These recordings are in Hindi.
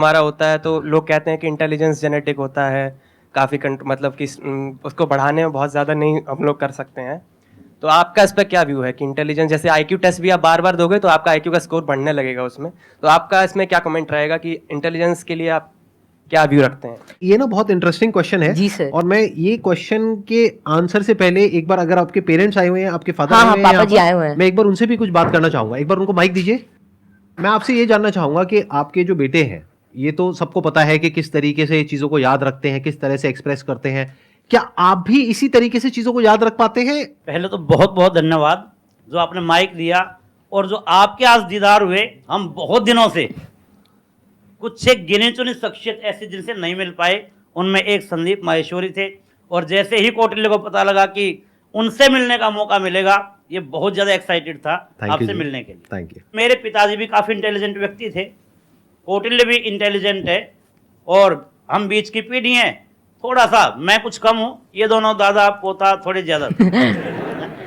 हमारा होता है तो लोग कहते हैं कि इंटेलिजेंस जेनेटिक होता है, काफ़ी मतलब कि उसको बढ़ाने में बहुत ज़्यादा नहीं हम लोग कर सकते हैं। तो आपका इस पर क्या व्यू है कि इंटेलिजेंस, जैसे आईक्यू टेस्ट भी आप बार बार दोगे तो आपका आईक्यू का स्कोर बढ़ने लगेगा उसमें, तो आपका इसमें क्या कमेंट रहेगा कि इंटेलिजेंस के लिए आप क्या व्यू रखते हैं? ये ना बहुत इंटरेस्टिंग क्वेश्चन है जी सर। और मैं ये क्वेश्चन के आंसर से पहले एक बार, अगर आपके पेरेंट्स आए हुए हैं, आपके फादर हाँ आए हाँ, हुए हैं पापा जी यहाँ आए पर, हुए हैं। मैं एक बार उनसे भी कुछ बात करना चाहूंगा। एक बार उनको माइक दीजिए। मैं आपसे ये जानना चाहूंगा कि आपके जो बेटे हैं, ये तो सबको पता है कि किस तरीके से चीजों को याद रखते हैं, किस तरह से एक्सप्रेस करते हैं, क्या आप भी इसी तरीके से चीजों को याद रख पाते हैं? पहले तो बहुत बहुत धन्यवाद जो आपने माइक दिया, और जो आपके आज दीदार हुए। हम बहुत दिनों से कुछ एक गिने चुने शख्सियत ऐसे जिनसे नहीं मिल पाए, उनमें एक संदीप माहेश्वरी थे, और जैसे ही कौटिल्य को पता लगा कि उनसे मिलने का मौका मिलेगा, ये बहुत ज़्यादा एक्साइटेड था आपसे मिलने के लिए। Thank you. मेरे पिताजी भी काफ़ी इंटेलिजेंट व्यक्ति थे, कौटिल्य भी इंटेलिजेंट है, और हम बीच की पीढ़ी हैं। थोड़ा सा मैं कुछ कम हूँ, ये दोनों दादा पोता थोड़े ज़्यादा।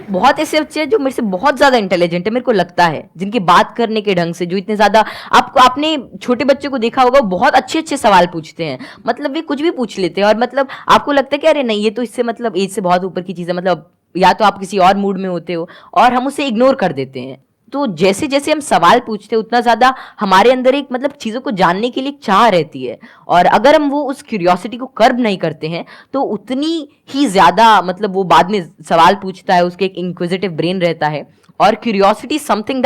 बहुत ऐसे बच्चे हैं जो मेरे से बहुत ज्यादा इंटेलिजेंट है, मेरे को लगता है, जिनकी बात करने के ढंग से, जो इतने ज्यादा, आपको आपने छोटे बच्चे को देखा होगा, बहुत अच्छे अच्छे सवाल पूछते हैं, मतलब वे कुछ भी पूछ लेते हैं, और मतलब आपको लगता है कि अरे नहीं, ये तो इससे मतलब एज से बहुत ऊपर की चीज है, मतलब या तो आप किसी और मूड में होते हो, और हम उसे इग्नोर कर देते हैं। तो जैसे जैसे हम सवाल पूछते हैं, उतना ज्यादा हमारे अंदर एक मतलब चीजों को जानने के लिए एक चाह रहती है, और अगर हम वो उस क्यूरियोसिटी को कर्ब नहीं करते हैं तो उतनी ही ज्यादा मतलब वो बाद में सवाल पूछता है, उसके एक इंक्विजिटिव ब्रेन रहता है, और curiosity something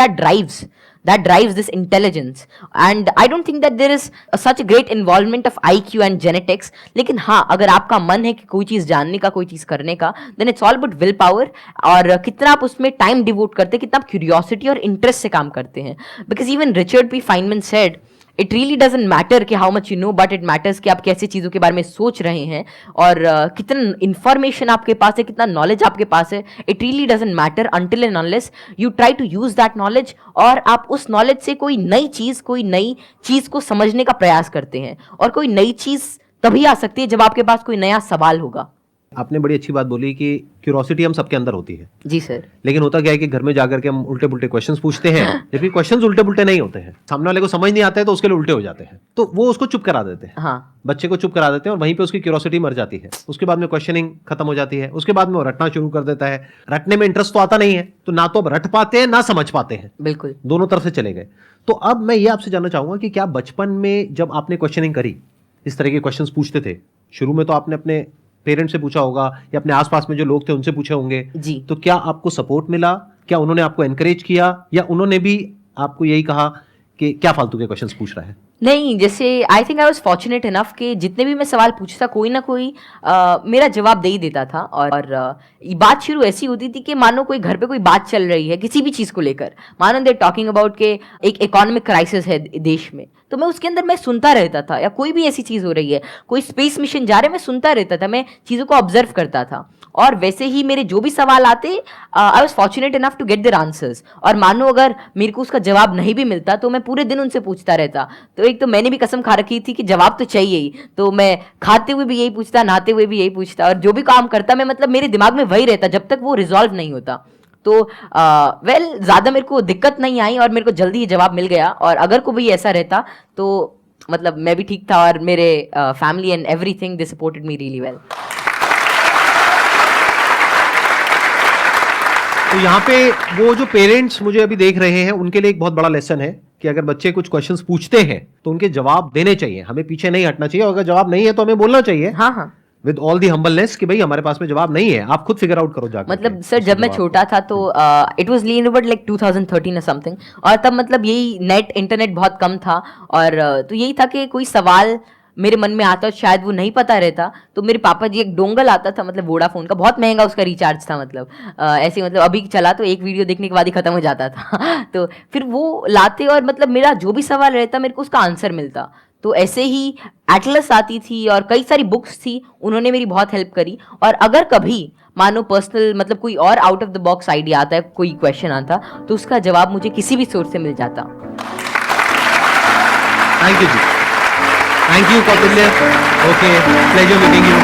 that drives this intelligence, and I don't think that there is such a great involvement of IQ and genetics. लेकिन हाँ, अगर आपका मन है कि कोई चीज जानने का, कोई चीज करने का, then it's all about will power, और कितना आप उसमें टाइम डिवोट करते हैं, कितना आप क्यूरियोसिटी और इंटरेस्ट से काम करते हैं। Because even Richard P Feynman said, it really doesn't matter कि how much you know, but it matters कि आप कैसे चीज़ों के बारे में सोच रहे हैं, और कितना इंफॉर्मेशन आपके पास है, कितना नॉलेज आपके पास है। It really doesn't matter until and unless you try to use that knowledge, और आप उस नॉलेज से कोई नई चीज़ को समझने का प्रयास करते हैं, और कोई नई चीज़ तभी आ सकती है जब आपके पास कोई नया सवाल होगा। आपने बड़ी अच्छी बात बोली कि क्यूरोसिटी हम सबके अंदर होती है। जी सर। लेकिन होता क्या है कि घर में जाकर के हम उल्टे पुल्टे क्वेश्चंस पूछते हैं, जबकि क्वेश्चंस उल्टे पुल्टे नहीं होते हैं, सामने वाले को समझ नहीं आता है तो उसके लिए उल्टे हो जाते हैं, तो वो उसको चुप करा देते हैं। हाँ, बच्चे को चुप करा देते हैं, और वहीं पे उसकी क्यूरोसिटी मर जाती है। उसके बाद में क्वेश्चनिंग खत्म हो जाती है, उसके बाद में वो रटना शुरू कर देता है। रटने में इंटरेस्ट तो आता नहीं है, तो ना तो अब रट पाते हैं ना समझ पाते हैं, बिल्कुल दोनों तरफ से चले गए। तो अब मैं ये आपसे जानना चाहूंगा कि क्या बचपन में जब आपने क्वेश्चनिंग करी, इस तरह के क्वेश्चंस पूछते थे, शुरू में तो आपने अपने पेरेंट्स से पूछा होगा या अपने आसपास में जो लोग थे उनसे पूछे होंगे जी। तो क्या आपको सपोर्ट मिला? क्या उन्होंने आपको एनकरेज किया, या उन्होंने भी आपको यही कहा कि क्या फालतू के क्वेश्चंस पूछ रहा है? नहीं, जैसे I think I was fortunate enough कि जितने भी मैं सवाल पूछता, कोई ना कोई मेरा जवाब दे ही देता था, और बात शुरू ऐसी होती थी कि मानो कोई घर पे कोई बात चल रही है किसी भी चीज़ को लेकर, मानो दे टॉकिंग अबाउट के एक इकोनॉमिक क्राइसिस है देश में, तो मैं उसके अंदर मैं सुनता रहता था, या कोई भी ऐसी चीज़ हो रही है, कोई स्पेस मिशन जा रहे, मैं सुनता रहता था, मैं चीज़ों को ऑब्जर्व करता था, और वैसे ही मेरे जो भी सवाल आते, I was fortunate enough to get their answers, और मानो अगर मेरे को उसका जवाब नहीं भी मिलता तो मैं पूरे दिन उनसे पूछता रहता। तो एक तो मैंने भी कसम खा रखी थी कि जवाब तो चाहिए ही, तो मैं खाते हुए भी यही पूछता, नहाते हुए भी यही पूछता, और जो भी काम करता मैं मतलब मेरे दिमाग में वही रहता जब तक वो रिजॉल्व नहीं होता। तो ज़्यादा मेरे को दिक्कत नहीं आई, और मेरे को जल्दी ही जवाब मिल गया, और अगर कोई ऐसा रहता तो मतलब मैं भी ठीक था, और मेरे family and everything they supported me really well. तो यहाँ पे वो जो पेरेंट्स मुझे अभी देख रहे हैं, उनके लिए एक बहुत बड़ा लेसन है कि अगर बच्चे कुछ क्वेश्चंस पूछते हैं तो उनके जवाब देने चाहिए, हमें पीछे नहीं हटना चाहिए, और अगर जवाब नहीं है तो हमें बोलना चाहिए, हाँ हाँ, विद ऑल दी हम्बलनेस कि भाई हमारे पास में जवाब नहीं है, आप खुद फिगर आउट करो जाकर। मतलब सर जब मैं छोटा था तो it was lean like 2013 or something, और तब मतलब यही इंटरनेट बहुत कम था, और तो यही था कि कोई सवाल मेरे मन में आता, शायद वो नहीं पता रहता, तो मेरे पापा जी, एक डोंगल आता था मतलब वोडाफोन का, बहुत महंगा उसका रिचार्ज था, मतलब ऐसे मतलब अभी चला तो एक वीडियो देखने के बाद ही खत्म हो जाता था तो फिर वो लाते, और मतलब मेरा जो भी सवाल रहता मेरे को उसका आंसर मिलता। तो ऐसे ही एटलस आती थी, और कई सारी बुक्स थी, उन्होंने मेरी बहुत हेल्प करी, और अगर कभी मानो पर्सनल मतलब कोई और out of the box idea आता है, कोई क्वेश्चन आता, तो उसका जवाब मुझे किसी भी सोर्स से मिल जाता। Thank you ji, thank you Kautilya. Okay, pleasure meeting you.